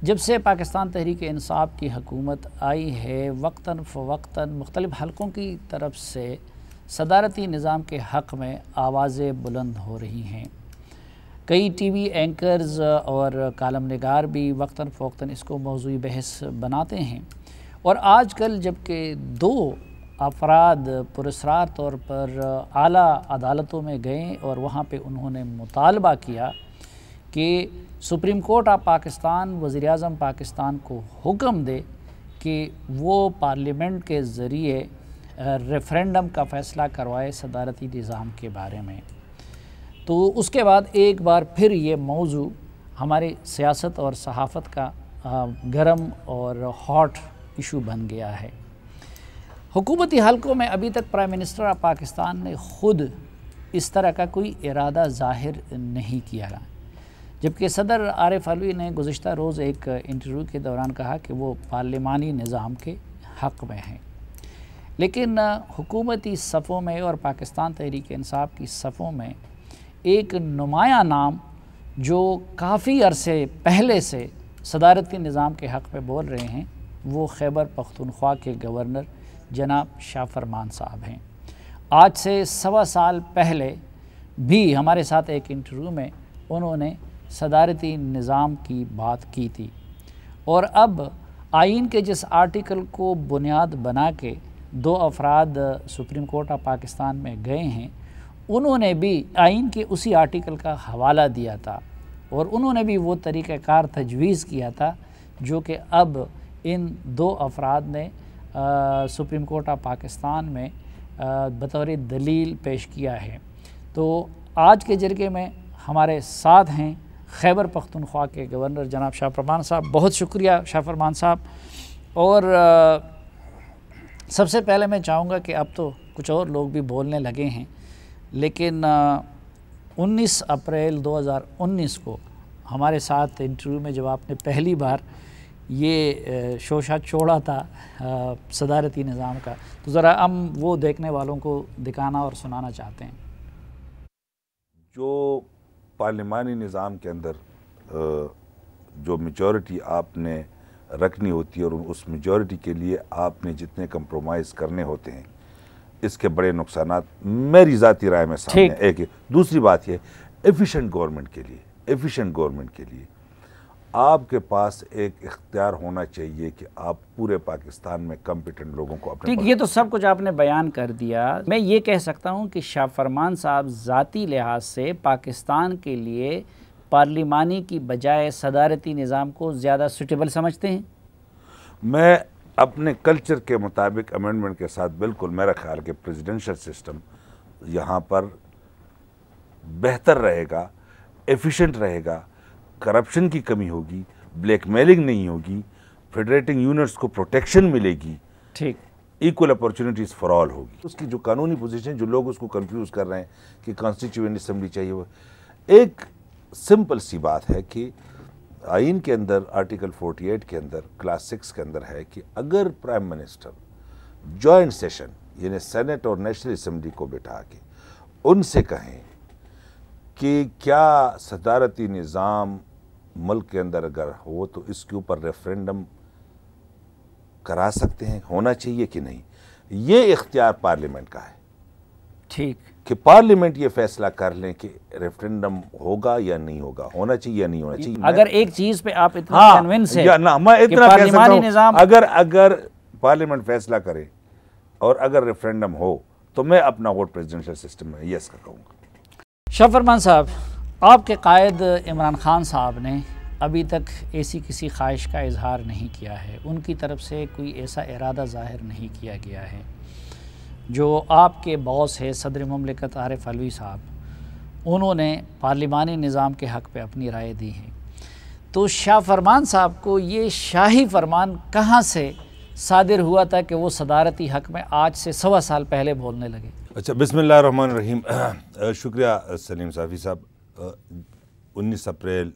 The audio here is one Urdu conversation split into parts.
جب سے پاکستان تحریک انصاف کی حکومت آئی ہے وقتاً فوقتاً مختلف حلقوں کی طرف سے صدارتی نظام کے حق میں آوازیں بلند ہو رہی ہیں۔ کئی ٹی وی اینکرز اور کالم نگار بھی وقتاً فوقتاً اس کو موضوع بحث بناتے ہیں، اور آج کل جب کہ دو افراد پراسرار طور پر اعلیٰ عدالتوں میں گئے اور وہاں پہ انہوں نے مطالبہ کیا کہ سپریم کورٹ آف پاکستان وزیر اعظم پاکستان کو حکم دے کہ وہ پارلیمنٹ کے ذریعے ریفرینڈم کا فیصلہ کروائے صدارتی نظام کے بارے میں، تو اس کے بعد ایک بار پھر یہ موضوع ہماری سیاست اور صحافت کا گرم اور ہاٹ ایشو بن گیا ہے۔ حکومتی حلقوں میں ابھی تک پرائم منسٹر آف پاکستان نے خود اس طرح کا کوئی ارادہ ظاہر نہیں کیا، جبکہ صدر عارف علوی نے گزشتہ روز ایک انٹرویو کے دوران کہا کہ وہ پارلیمانی نظام کے حق میں ہیں، لیکن حکومتی صفوں میں اور پاکستان تحریک انصاف کی صفوں میں ایک نمایاں نام جو کافی عرصے پہلے سے صدارتی نظام کے حق میں بول رہے ہیں، وہ خیبر پختونخوا کے گورنر جناب شاہ فرمان صاحب ہیں۔ آج سے 1.25 سال پہلے بھی ہمارے ساتھ ایک انٹرویو میں انہوں نے صدارتی نظام کی بات کی تھی، اور اب آئین کے جس آرٹیکل کو بنیاد بنا کے دو افراد سپریم کورٹ آف پاکستان میں گئے ہیں، انہوں نے بھی آئین کے اسی آرٹیکل کا حوالہ دیا تھا، اور انہوں نے بھی وہ طریقہ کار تجویز کیا تھا جو کہ اب ان دو افراد نے سپریم کورٹ آف پاکستان میں بطور دلیل پیش کیا ہے۔ تو آج کے جرگے میں ہمارے ساتھ ہیں خیبر پختونخوا کے گورنر جناب شاہ فرمان صاحب۔ بہت شکریہ شاہ فرمان صاحب، اور سب سے پہلے میں چاہوں گا کہ اب تو کچھ اور لوگ بھی بولنے لگے ہیں، لیکن 19 اپریل 2019 کو ہمارے ساتھ انٹرویو میں جب آپ نے پہلی بار یہ شوشہ چھوڑا تھا صدارتی نظام کا، تو ذرا ہم وہ دیکھنے والوں کو دکھانا اور سنانا چاہتے ہیں۔ جو پارلیمانی نظام کے اندر جو میجورٹی آپ نے رکھنی ہوتی ہے اور اس میجورٹی کے لیے آپ نے جتنے کمپرومائز کرنے ہوتے ہیں، اس کے بڑے نقصانات میری ذاتی رائے میں سامنے ایک ہے۔ دوسری بات یہ ایفیشینٹ گورنمنٹ کے لیے آپ کے پاس ایک اختیار ہونا چاہیے کہ آپ پورے پاکستان میں کمپیٹنٹ لوگوں کو اپنے ٹھیک، یہ تو سب کچھ آپ نے بیان کر دیا۔ میں یہ کہہ سکتا ہوں کہ شاہ فرمان صاحب ذاتی لحاظ سے پاکستان کے لیے پارلیمانی کی بجائے صدارتی نظام کو زیادہ سوٹیبل سمجھتے ہیں؟ میں اپنے کلچر کے مطابق امینڈمنٹ کے ساتھ بالکل میرا خیال کہ پریزیڈنشل سسٹم یہاں پر بہتر رہے گا، ایفیشنٹ رہے گا، کرپشن کی کمی ہوگی، بلیک میلنگ نہیں ہوگی، فیڈریٹنگ یونٹس کو پروٹیکشن ملے گی، ٹھیک، ایکول اپورچونٹیز فار آل ہوگی۔ اس کی جو قانونی پوزیشن جو لوگ اس کو کنفیوز کر رہے ہیں کہ کانسٹیٹیوئنٹ اسمبلی چاہیے، وہ ایک سمپل سی بات ہے کہ آئین کے اندر آرٹیکل 48 کے اندر کلاس 6 کے اندر ہے کہ اگر پرائم منسٹر جوائنٹ سیشن یعنی سینٹ اور نیشنل اسمبلی کو بٹھا کے ان سے کہیں کہ کیا صدارتی نظام ملک کے اندر اگر ہو تو اس کے اوپر ریفرینڈم کرا سکتے ہیں، ہونا چاہیے کہ نہیں، یہ اختیار پارلیمنٹ کا ہے۔ ٹھیک، کہ پارلیمنٹ یہ فیصلہ کر لیں کہ ریفرینڈم ہوگا یا نہیں ہوگا، ہونا چاہیے یا نہیں ہونا چاہیے۔ اگر ایک چیز پہ آپ اتنا کنونس ہیں میں اتنا کہہ سکتا ہوں، نظام اگر پارلیمنٹ فیصلہ کرے اور اگر ریفرینڈم ہو تو میں اپنا ووٹ پریزیڈنشل سسٹم میں یس کا کہوں گا۔ شاہ فرمان صاحب، آپ کے قائد عمران خان صاحب نے ابھی تک ایسی کسی خواہش کا اظہار نہیں کیا ہے، ان کی طرف سے کوئی ایسا ارادہ ظاہر نہیں کیا گیا ہے۔ جو آپ کے باس ہے صدر مملکت عارف علوی صاحب، انہوں نے پارلیمانی نظام کے حق پہ اپنی رائے دی ہے، تو شاہ فرمان صاحب کو یہ شاہی فرمان کہاں سے صادر ہوا تھا کہ وہ صدارتی حق میں آج سے 1.25 سال پہلے بولنے لگے؟ اچھا، بسم اللہ الرحمن الرحیم۔ شکریہ سلیم صافی صاحب۔ 19 اپریل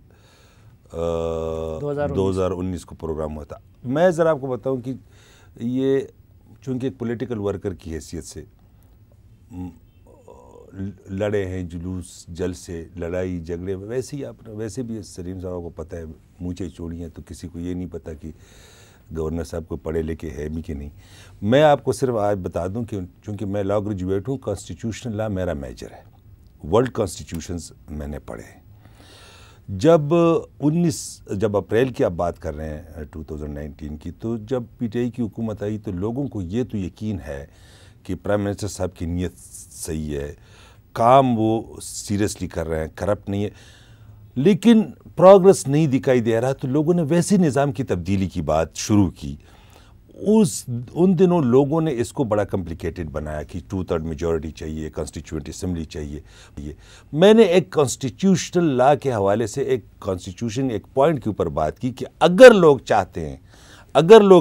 2019 کو پروگرام ہوا تھا۔ میں ذرا آپ کو بتاؤں کہ یہ چونکہ ایک پولیٹیکل ورکر کی حیثیت سے لڑے ہیں جلوس جلسے لڑائی جھگڑے، ویسے بھی سلیم صاحب کو پتہ ہے مونچھیں چوڑی ہیں، تو کسی کو یہ نہیں پتہ کہ گورنر صاحب کو پڑھے لکھے ہے بھی کہ نہیں۔ میں آپ کو صرف آج بتا دوں کہ چونکہ میں لاء گریجویٹ ہوں، کانسٹیٹیوشنل لاء میرا میجر ہے، ورلڈ کانسٹیٹیوشنز میں نے پڑھے ہیں۔ جب اپریل کی آپ بات کر رہے ہیں 2019 کی، تو جب پی ٹی آئی کی حکومت آئی تو لوگوں کو یہ تو یقین ہے کہ پرائم منسٹر صاحب کی نیت صحیح ہے، کام وہ سیریسلی کر رہے ہیں، کرپٹ نہیں ہے، لیکن پروگرس نہیں دکھائی دے رہا، تو لوگوں نے ویسے نظام کی تبدیلی کی بات شروع کی۔ ان دنوں لوگوں نے اس کو بڑا کمپلیکیٹڈ بنایا کہ 2/3 میجورٹی چاہیے، کانسٹیٹیوئنٹ اسمبلی چاہیے۔ میں نے ایک کانسٹیٹیوشنل لاء کے حوالے سے ایک کانسٹیٹیوشن ایک پوائنٹ کے اوپر بات کی کہ اگر لوگ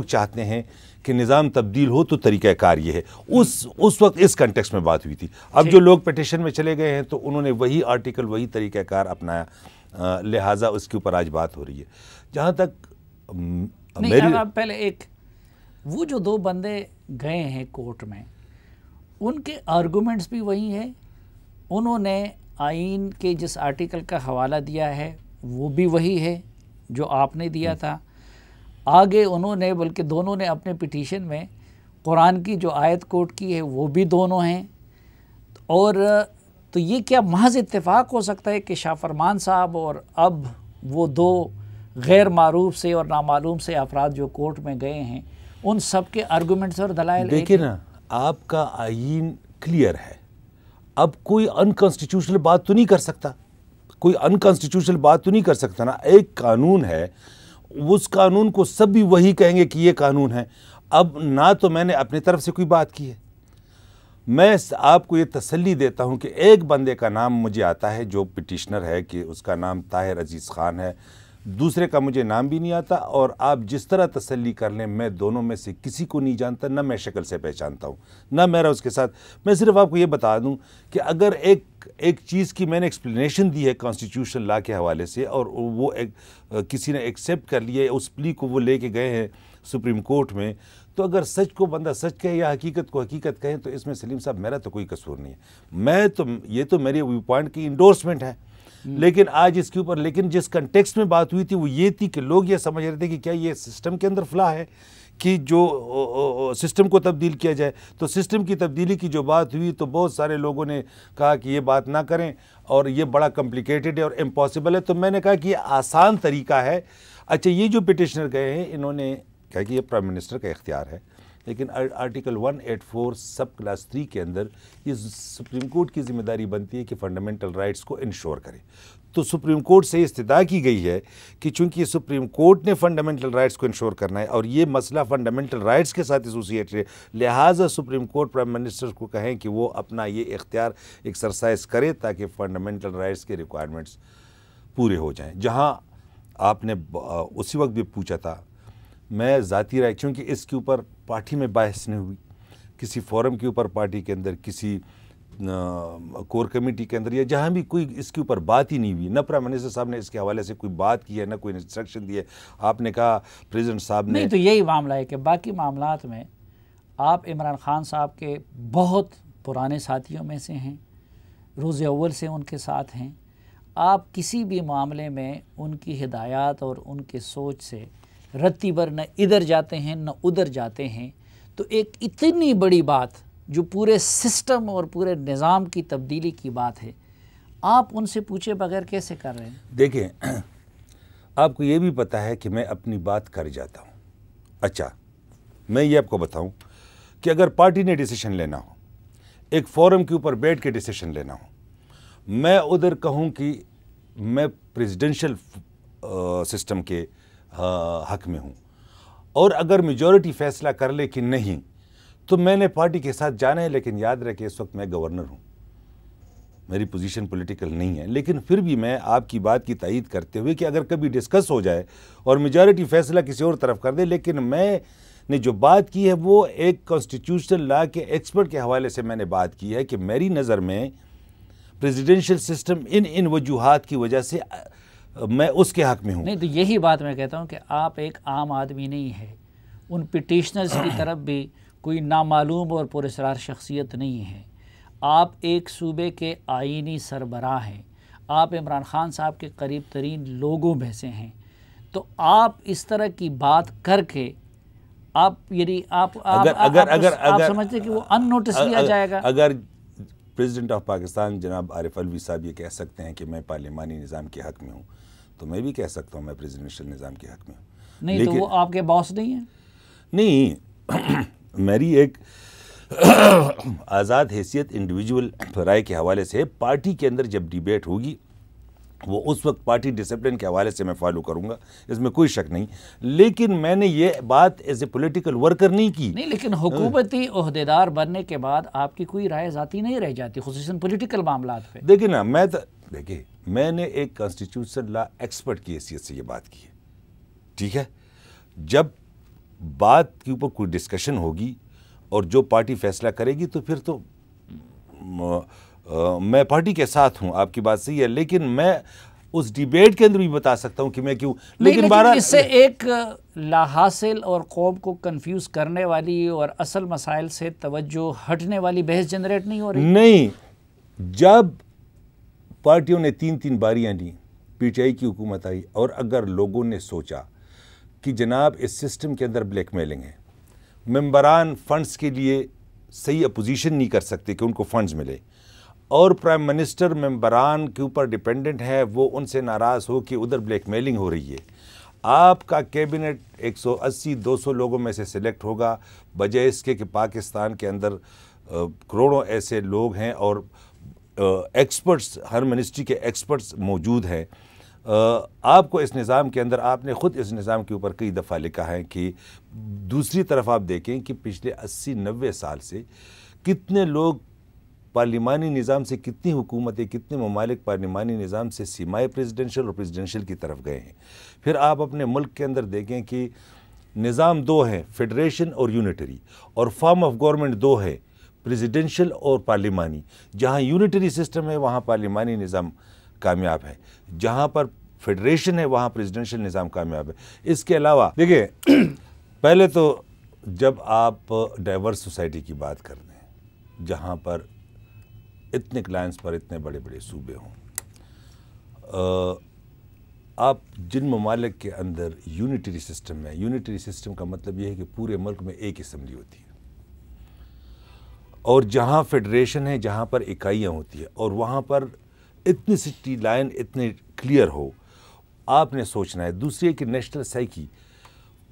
چاہتے ہیں کہ نظام تبدیل ہو تو طریقہ کار یہ ہے۔ اس وقت اس کنٹیکسٹ میں بات ہوئی تھی۔ اب جو لوگ پیٹیشن میں چلے گئے ہیں تو انہوں نے وہی آرٹیکل وہی طریقہ کار اپنایا، لہٰذا اس کے اوپر آج بات ہو رہی ہے۔ جہاں تک نہیں، اب پہلے وہ جو 2 بندے گئے ہیں کورٹ میں، ان کے آرگومنٹس بھی وہی ہیں، انہوں نے آئین کے جس آرٹیکل کا حوالہ دیا ہے وہ بھی وہی ہے جو آپ نے دیا تھا۔ آگے انہوں نے بلکہ دونوں نے اپنے پٹیشن میں قرآن کی جو آیت کوٹ کی ہے وہ بھی دونوں ہیں۔ اور تو یہ کیا محض اتفاق ہو سکتا ہے کہ شاہ فرمان صاحب اور اب وہ 2 غیر معروف سے اور نامعلوم سے افراد جو کورٹ میں گئے ہیں، ان سب کے آرگومنٹس اور دلائل دیکھیں نا، آپ کا آئین کلیئر ہے، اب کوئی انکانسٹیٹیوشنل بات تو نہیں کر سکتا نا۔ ایک قانون ہے، اس قانون کو سب بھی وہی کہیں گے کہ یہ قانون ہے۔ اب نہ تو میں نے اپنی طرف سے کوئی بات کی ہے، میں آپ کو یہ تسلی دیتا ہوں کہ ایک بندے کا نام مجھے آتا ہے جو پٹیشنر ہے کہ اس کا نام طاہر عزیز خان ہے، دوسرے کا مجھے نام بھی نہیں آتا، اور آپ جس طرح تسلی کر لیں میں دونوں میں سے کسی کو نہیں جانتا، نہ میں شکل سے پہچانتا ہوں، نہ میرا اس کے ساتھ۔ میں صرف آپ کو یہ بتا دوں کہ اگر ایک چیز کی میں نے ایکسپلینیشن دی ہے کانسٹیٹیوشنل لاء کے حوالے سے، اور وہ کسی نے ایکسیپٹ کر لیا ہے، اس پلی کو وہ لے کے گئے ہیں سپریم کورٹ میں، تو اگر سچ کو بندہ سچ کہے یا حقیقت کو حقیقت کہیں تو اس میں سلیم صاحب میرا تو کوئی قصور نہیں ہے۔ یہ تو میری ویو پوائنٹ کی انڈورسمنٹ ہے، لیکن آج اس کے اوپر جس کنٹیکسٹ میں بات ہوئی تھی وہ یہ تھی کہ لوگ یہ سمجھ رہے تھے کہ کیا یہ سسٹم کے اندر فلاح ہے کہ جو سسٹم کو تبدیل کیا جائے۔ تو سسٹم کی تبدیلی کی جو بات ہوئی تو بہت سارے لوگوں نے کہا کہ یہ بات نہ کریں اور یہ بڑا کمپلیکیٹڈ ہے اور امپاسبل ہے۔ تو میں نے کہا کہ یہ آسان طریقہ ہے۔ اچھا، یہ جو پٹیشنر گئے ہیں انہوں نے کہا کہ یہ پرائم منسٹر کا اختیار ہے، لیکن آرٹیکل 184 سب کلاس 3 کے اندر یہ سپریم کورٹ کی ذمہ داری بنتی ہے کہ فنڈامنٹل رائٹس کو انشور کرے۔ تو سپریم کورٹ سے استدعا کی گئی ہے کہ چونکہ سپریم کورٹ نے فنڈامنٹل رائٹس کو انشور کرنا ہے اور یہ مسئلہ فنڈامنٹل رائٹس کے ساتھ ایسوسیٹڈ ہے، لہٰذا سپریم کورٹ پرائم منسٹر کو کہیں کہ وہ اپنا یہ اختیار ایکسرسائز کرے تاکہ فنڈامنٹل رائٹس کے ریکوائرمنٹس پورے ہو جائیں۔ جہاں آپ نے اسی وقت بھی پوچھا تھا، میں ذاتی رائے، کیونکہ اس کے اوپر پارٹی میں بحث نہیں ہوئی، کسی فورم کے اوپر پارٹی کے اندر، کسی کور کمیٹی کے اندر، یا جہاں بھی کوئی اس کے اوپر بات ہی نہیں ہوئی، نہ پرائم منسٹر صاحب نے اس کے حوالے سے کوئی بات کی ہے، نہ کوئی انسٹرکشن دی ہے۔ آپ نے کہا پریزیڈنٹ صاحب نے، نہیں تو یہی معاملہ ہے کہ باقی معاملات میں آپ عمران خان صاحب کے بہت پرانے ساتھیوں میں سے ہیں، روز اول سے ان کے ساتھ ہیں، آپ کسی بھی معاملے میں ان کی ہدایات اور ان کے سوچ سے رتی بر نہ ادھر جاتے ہیں نہ ادھر جاتے ہیں، تو ایک اتنی بڑی بات جو پورے سسٹم اور پورے نظام کی تبدیلی کی بات ہے، آپ ان سے پوچھے بغیر کیسے کر رہے ہیں؟ دیکھیں، آپ کو یہ بھی پتہ ہے کہ میں اپنی بات کر جاتا ہوں۔ اچھا، میں یہ آپ کو بتاؤں کہ اگر پارٹی نے ڈیسیشن لینا ہو، ایک فورم کے اوپر بیٹھ کے ڈیسیشن لینا ہو، میں ادھر کہوں کہ میں پریزیڈنشل سسٹم کے حق میں ہوں، اور اگر میجورٹی فیصلہ کر لے کہ نہیں تو میں نے پارٹی کے ساتھ جانا ہے، لیکن یاد رکھیں اس وقت میں گورنر ہوں، میری پوزیشن پولیٹیکل نہیں ہے، لیکن پھر بھی میں آپ کی بات کی تائید کرتے ہوئے کہ اگر کبھی ڈسکس ہو جائے اور میجورٹی فیصلہ کسی اور طرف کر دے، لیکن میں نے جو بات کی ہے وہ ایک کانسٹیٹیوشنل لاء کے ایکسپرٹ کے حوالے سے میں نے بات کی ہے کہ میری نظر میں پریزیڈنشل سسٹم ان وجوہات کی وجہ سے میں اس کے حق میں ہوں۔ نہیں تو یہی بات میں کہتا ہوں کہ آپ ایک عام آدمی نہیں ہے، ان پٹیشنرز کی طرف بھی کوئی نامعلوم اور پراسرار شخصیت نہیں ہے، آپ ایک صوبے کے آئینی سربراہ ہیں، آپ عمران خان صاحب کے قریب ترین لوگوں میں سے ہیں، تو آپ اس طرح کی بات کر کے آپ یعنی آپ سمجھتے کہ وہ ان نوٹس لیا جائے گا؟ اگر پریزیڈنٹ آف پاکستان جناب عارف الوی صاحب یہ کہہ سکتے ہیں کہ میں پارلیمانی نظام کے حق میں ہوں، تو میں بھی کہہ سکتا ہوں میں پریزیڈنشل نظام کے حق میں ہوں. نہیں تو وہ آپ کے باس نہیں ہیں؟ نہیں، میری ایک آزاد حیثیت انڈیویجول رائے کے حوالے سے پارٹی کے اندر جب ڈیبیٹ ہوگی وہ اس وقت پارٹی ڈسپلن کے حوالے سے میں فالو کروں گا، اس میں کوئی شک نہیں. لیکن میں نے یہ بات ایز اے پولیٹیکل ورکر نہیں کی. نہیں، لیکن حکومتی عہدیدار بننے کے بعد آپ کی کوئی رائے ذاتی نہیں رہ جاتی، خصوصاً پولیٹیکل معاملات پہ. دیکھیں نا، میں نے ایک کانسٹیٹیوشن لا ایکسپرٹ کی حیثیت سے یہ بات کی ہے، ٹھیک ہے. جب بات کے اوپر کوئی ڈسکشن ہوگی اور جو پارٹی فیصلہ کرے گی تو پھر تو میں پارٹی کے ساتھ ہوں، آپ کی بات صحیح ہے. لیکن میں اس ڈیبیٹ کے اندر بھی بتا سکتا ہوں کہ میں کیوں. لیکن اس سے ایک لا حاصل اور قوم کو کنفیوز کرنے والی اور اصل مسائل سے توجہ ہٹنے والی بحث جنریٹ نہیں ہو رہی؟ نہیں، جب پارٹیوں نے 3 باریاں لی، پی ٹی آئی کی حکومت آئی، اور اگر لوگوں نے سوچا کہ جناب اس سسٹم کے اندر بلیک میلنگ ہے، ممبران فنڈز کے لیے صحیح اپوزیشن نہیں کر سکتے کہ ان کو فنڈز ملے، اور پرائم منسٹر ممبران کے اوپر ڈیپینڈنٹ ہے، وہ ان سے ناراض ہو کہ ادھر بلیک میلنگ ہو رہی ہے. آپ کا کیبنٹ 180-200 لوگوں میں سے سلیکٹ ہوگا، بجائے اس کے کہ پاکستان کے اندر کروڑوں ایسے لوگ ہیں اور ایکسپرٹس، ہر منسٹری کے ایکسپرٹس موجود ہیں. آپ کو اس نظام کے اندر، آپ نے خود اس نظام کے اوپر کئی دفعہ لکھا ہے کہ دوسری طرف آپ دیکھیں کہ پچھلے 80-90 سال سے کتنے لوگ پارلیمانی نظام سے، کتنی حکومتیں، کتنے ممالک پارلیمانی نظام سے سیمائے پریزیڈنشل اور پریزیڈنشل کی طرف گئے ہیں. پھر آپ اپنے ملک کے اندر دیکھیں کہ نظام 2 ہیں، فیڈریشن اور یونٹری، اور فارم آف گورنمنٹ 2 ہے، پریزیڈنشل اور پارلیمانی. جہاں یونٹری سسٹم ہے وہاں پارلیمانی نظام کامیاب ہے، جہاں پر فیڈریشن ہے وہاں پریزیڈنشل نظام کامیاب ہے. اس کے علاوہ دیکھیں، پہلے تو جب آپ ڈائیورس سوسائٹی کی بات کرتے ہیں، جہاں پر اتنے کلائنٹس پر اتنے بڑے بڑے صوبے ہوں، آپ جن ممالک کے اندر یونٹری سسٹم ہے، یونٹری سسٹم کا مطلب یہ ہے کہ پورے ملک میں ایک اسمبلی ہوتی ہے، اور جہاں فیڈریشن ہے، جہاں پر اکائیاں ہوتی ہیں، اور وہاں پر اتنی سٹی لائن اتنے کلیئر ہو، آپ نے سوچنا ہے. دوسری ہے کہ نیشنل سائیکی.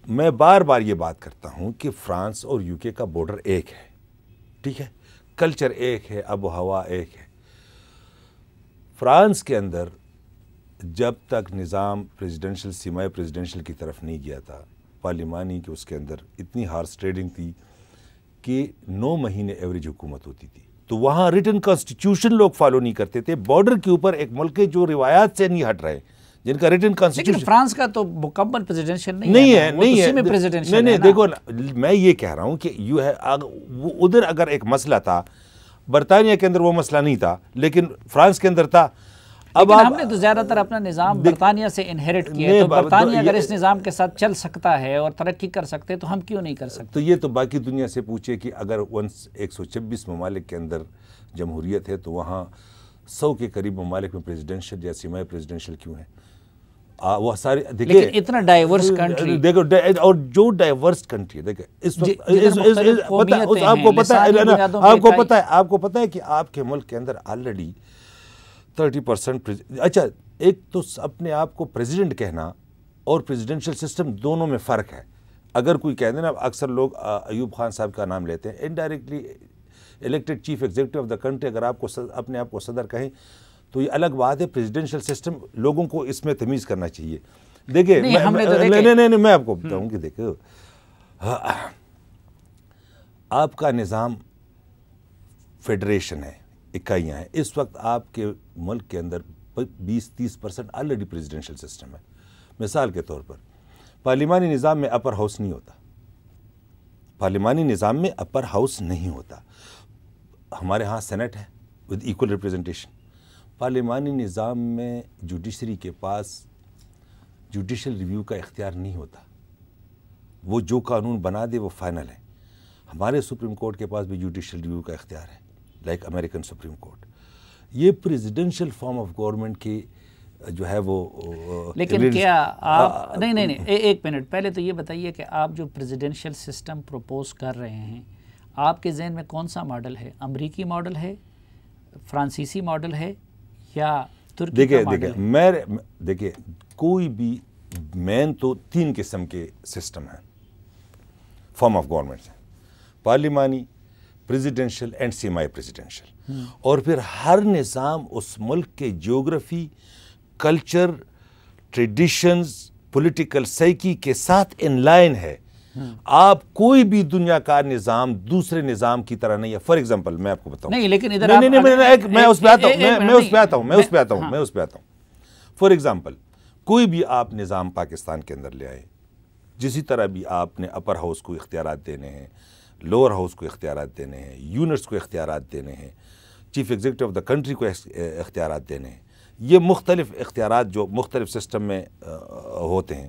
میں بار بار یہ بات کرتا ہوں کہ فرانس اور یو کے کا بارڈر ایک ہے، ٹھیک ہے، کلچر ایک ہے، آب و ہوا ایک ہے. فرانس کے اندر جب تک نظام پریزیڈنشل سیمائے پریزیڈنشل کی طرف نہیں گیا تھا، پارلیمانی کہ اس کے اندر اتنی ہارس ٹریڈنگ تھی کہ 9 مہینے ایوریج حکومت ہوتی تھی. تو وہاں ریٹن کانسٹیٹیوشن لوگ فالو نہیں کرتے تھے. بارڈر کے اوپر ایک ملک کے جو روایات سے نہیں ہٹ رہے، جن کا ریٹن کانسٹیٹیوشن. لیکن فرانس کا تو مکمل پریزیڈنشل نہیں ہے. نہیں، دیکھو میں یہ کہہ رہا ہوں کہ ادھر اگر ایک مسئلہ تھا، برطانیہ کے اندر وہ مسئلہ نہیں تھا، لیکن فرانس کے اندر تھا. اب ہم نے تو زیادہ تر اپنا نظام برطانیہ سے انہیرٹ کیا ہے، تو برطانیہ اگر اس نظام کے ساتھ چل سکتا ہے اور ترقی کر سکتے تو ہم کیوں نہیں کر سکتے؟ تو یہ تو باقی دنیا سے پوچھے کہ اگر 126 ممالک کے اندر جمہوریت ہے تو وہاں 100 کے قریب ممالک میں پریزیڈنشل یا سیمائے پریزیڈنشل کیوں ہیں؟ وہ سارے دیکھیں، لیکن اتنا ڈائیورس کنٹری، دیکھو، اور جو ڈائیورس کنٹری دیکھیں اس وقت آپ کو پتہ ہے کہ آپ کے ملک کے اندر آلریڈی 30%. اچھا، ایک تو اپنے آپ کو پریزیڈنٹ کہنا اور پریزیڈنشل سسٹم دونوں میں فرق ہے. اگر کوئی کہہ دے نا، اکثر لوگ ایوب خان صاحب کا نام لیتے ہیں، indirectly elected chief executive of the country, اگر آپ کو اپنے آپ کو صدر کہیں تو یہ الگ بات ہے. پریزیڈنشل سسٹم لوگوں کو اس میں تمیز کرنا چاہیے. دیکھیں، نہیں، میں آپ کو بتاؤں کہ دیکھو، آپ کا نظام فیڈریشن ہے، اکائیاں ہیں. اس وقت آپ کے ملک کے اندر 20-30% آلریڈی پریزیڈنشل سسٹم ہے. مثال کے طور پر پارلیمانی نظام میں اپر ہاؤس نہیں ہوتا، پارلیمانی نظام میں اپر ہاؤس نہیں ہوتا. ہمارے ہاں سینٹ ہے ود ایکول ریپریزنٹیشن. پارلیمانی نظام میں جوڈیشری کے پاس جوڈیشل ریویو کا اختیار نہیں ہوتا. وہ جو قانون بنا دے وہ فائنل ہے. ہمارے سپریم کورٹ کے پاس بھی جوڈیشل ریویو کا اختیار ہے. Like American supreme court. یہ پریزیڈنشل فارم آف گورنمنٹ کی جو ہے وہ لیکن کیا آپ نہیں ایک منٹ پہلے تو یہ بتائیے کہ آپ جو پریزیڈنشل سسٹم پروپوز کر رہے ہیں آپ کے ذہن میں کون سا ماڈل ہے؟ امریکی ماڈل ہے، فرانسیسی ماڈل ہے یا ترکی کا ماڈل ہے؟ دیکھیے کوئی بھی مین تو 3 قسم کے سسٹم ہیں فارم آف گورنمنٹ ہیں، پارلیمانی، پریزیڈنشل اینڈ سیمائی پریزیڈنشل. اور پھر ہر نظام اس ملک کے geography, culture, traditions, political psyche کے ساتھ ان لائن ہے. آپ کوئی بھی دنیا کا نظام دوسرے نظام کی طرح نہیں ہے. فار ایگزامپل میں آپ کو بتاؤں، نہیں لیکن ادھر میں اس پہ آتا ہوں. فار ایگزامپل کوئی بھی آپ نظام پاکستان کے اندر لے آئے، جسی طرح بھی آپ نے اپر ہاؤس کو اختیارات دینے ہیں، لوور ہاؤس کو اختیارات دینے ہیں، یونٹس کو اختیارات دینے ہیں، chief executive of the country کو اختیارات دینے ہیں. یہ مختلف اختیارات جو مختلف سسٹم میں ہوتے ہیں.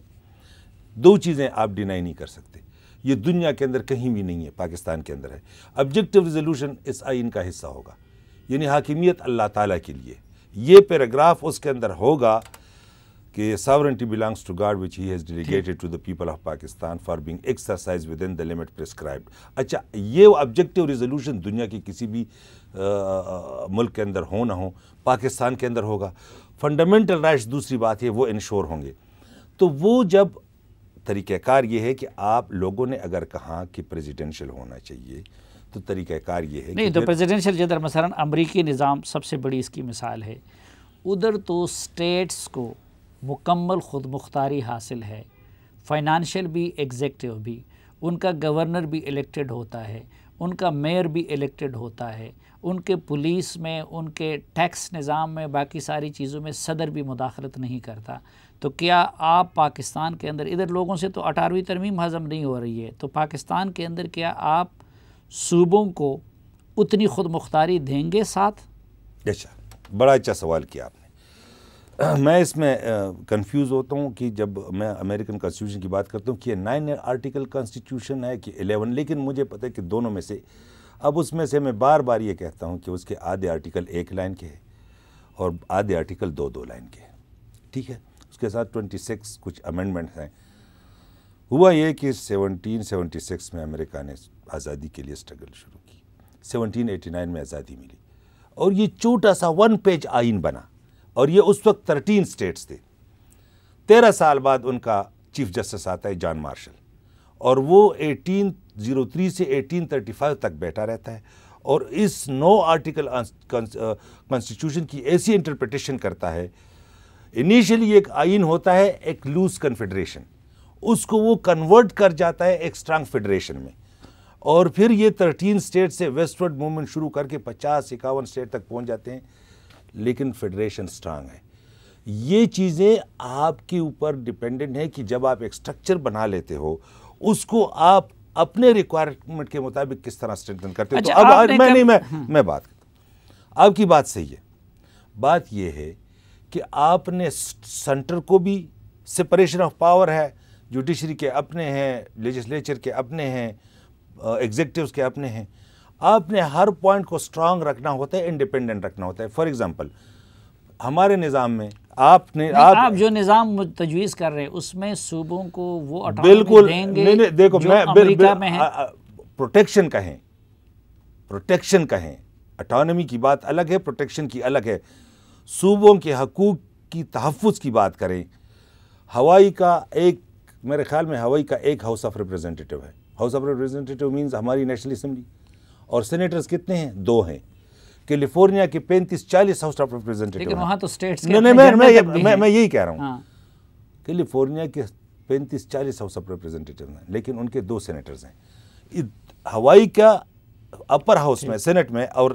2 چیزیں آپ ڈینائی نہیں کر سکتے، یہ دنیا کے اندر کہیں بھی نہیں ہے، پاکستان کے اندر ہے. آبجیکٹو ریزولوشن اس آئین کا حصہ ہوگا، یعنی حاکمیت اللہ تعالیٰ کے لیے. یہ پیراگراف اس کے اندر ہوگا کہ sovereignty belongs to God which he has delegated to the people of Pakistan for being exercised within the limit prescribed. اچھا یہ آبجیکٹو ریزولوشن دنیا کی کسی بھی ملک کے اندر ہو نہ ہو، پاکستان کے اندر ہوگا. فنڈامنٹل رائٹس دوسری بات ہے وہ انشور ہوں گے. تو وہ جب طریقہ کار یہ ہے کہ آپ لوگوں نے اگر کہا کہ پریزیڈنشل ہونا چاہیے تو طریقہ کار یہ ہے نہیں تو پریزیڈنشل جدھر مثلا امریکی نظام سب سے بڑی اس کی مثال ہے، ادھر تو سٹیٹس کو مکمل خود مختاری حاصل ہے، فائنانشل بھی ایگزیکٹو بھی، ان کا گورنر بھی الیکٹڈ ہوتا ہے، ان کا میئر بھی الیکٹڈ ہوتا ہے، ان کے پولیس میں، ان کے ٹیکس نظام میں، باقی ساری چیزوں میں صدر بھی مداخلت نہیں کرتا. تو کیا آپ پاکستان کے اندر ادھر لوگوں سے تو 18ویں ترمیم ہضم نہیں ہو رہی ہے، تو پاکستان کے اندر کیا آپ صوبوں کو اتنی خود مختاری دیں گے ساتھ؟ اچھا بڑا اچھا سوال کیا آپ نے. میں اس میں کنفیوز ہوتا ہوں کہ جب میں امریکن کانسٹیٹیوشن کی بات کرتا ہوں کہ یہ 9 آرٹیکل کانسٹیٹیوشن ہے کہ 11، لیکن مجھے پتہ ہے کہ دونوں میں سے اب اس میں سے میں بار بار یہ کہتا ہوں کہ اس کے آدھے آرٹیکل 1 لائن کے ہیں اور آدھے آرٹیکل 2 لائن کے ہیں. ٹھیک ہے، اس کے ساتھ 26 کچھ امینڈمنٹس ہیں. ہوا یہ کہ 1776 میں امریکہ نے آزادی کے لیے اسٹرگل شروع کی، 1789 میں آزادی ملی اور یہ چھوٹا سا 1 پیج آئین بنا اور یہ اس وقت 13 اسٹیٹس تھے. 13 سال بعد ان کا چیف جسٹس آتا ہے جان مارشل اور وہ 1803 سے 1835 تک بیٹھا رہتا ہے اور اس 9 آرٹیکل کانسٹیٹیوشن کی ایسی انٹرپریٹیشن کرتا ہے. انیشلی ایک آئین ہوتا ہے ایک لوز کنفیڈریشن، اس کو وہ کنورٹ کر جاتا ہے ایک اسٹرانگ فیڈریشن میں، اور پھر یہ 13 اسٹیٹ سے ویسٹ ورڈ موومنٹ شروع کر کے 50-51 اسٹیٹ تک پہنچ جاتے ہیں، لیکن فیڈریشن سٹرانگ ہے. یہ چیزیں آپ کے اوپر ڈیپینڈنٹ ہیں کہ جب آپ ایک سٹرکچر بنا لیتے ہو اس کو آپ اپنے ریکوائرمنٹ کے مطابق کس طرح سٹرینتھن کرتے ہو. تو اب میں بات کرتا ہوں، آپ کی بات صحیح ہے. بات یہ ہے کہ آپ نے سینٹر کو بھی سپریشن آف پاور ہے، جوڈیشری کے اپنے ہیں، لیجسلیچر کے اپنے ہیں، ایگزیکٹیوز کے اپنے ہیں. آپ نے ہر پوائنٹ کو سٹرانگ رکھنا ہوتا ہے، انڈیپینڈنٹ رکھنا ہوتا ہے. فار ایگزامپل ہمارے نظام میں آپ جو نظام تجویز کر رہے ہیں اس میں صوبوں کو وہ بالکل دیں گے دیکھو جو امریکہ میں ہے. پروٹیکشن کہیں، اٹانومی کی بات الگ ہے، پروٹیکشن کی الگ ہے. صوبوں کے حقوق کی تحفظ کی بات کریں، ہوائی کا ایک، میرے خیال میں ہوائی کا ایک ہاؤس آف ریپریزنٹیٹیو ہے. ہاؤس آف ریپریزنٹیٹیو مینز ہماری نیشنل اسمبلی، اور سینیٹرز کتنے ہیں؟ 2 ہیں. کیلیفورنیا کے 35-40 ہاؤس آف ریپریزنٹیٹیو، لیکن وہاں تو اسٹیٹس میں یہی کہہ رہا ہوں. کیلیفورنیا کے 35-40 ہاؤس آف ریپریزنٹیٹیو ہیں، لیکن ان کے 2 سینیٹرز ہیں. ہوائی کا اپر ہاؤس میں، سینٹ میں، اور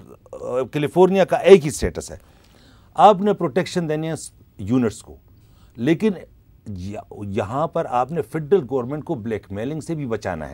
کیلیفورنیا کا ایک ہی اسٹیٹس ہے. آپ نے پروٹیکشن دینے ہیں یونٹس کو، لیکن یہاں پر آپ نے فیڈرل گورنمنٹ کو بلیک میلنگ سے بھی بچانا ہے.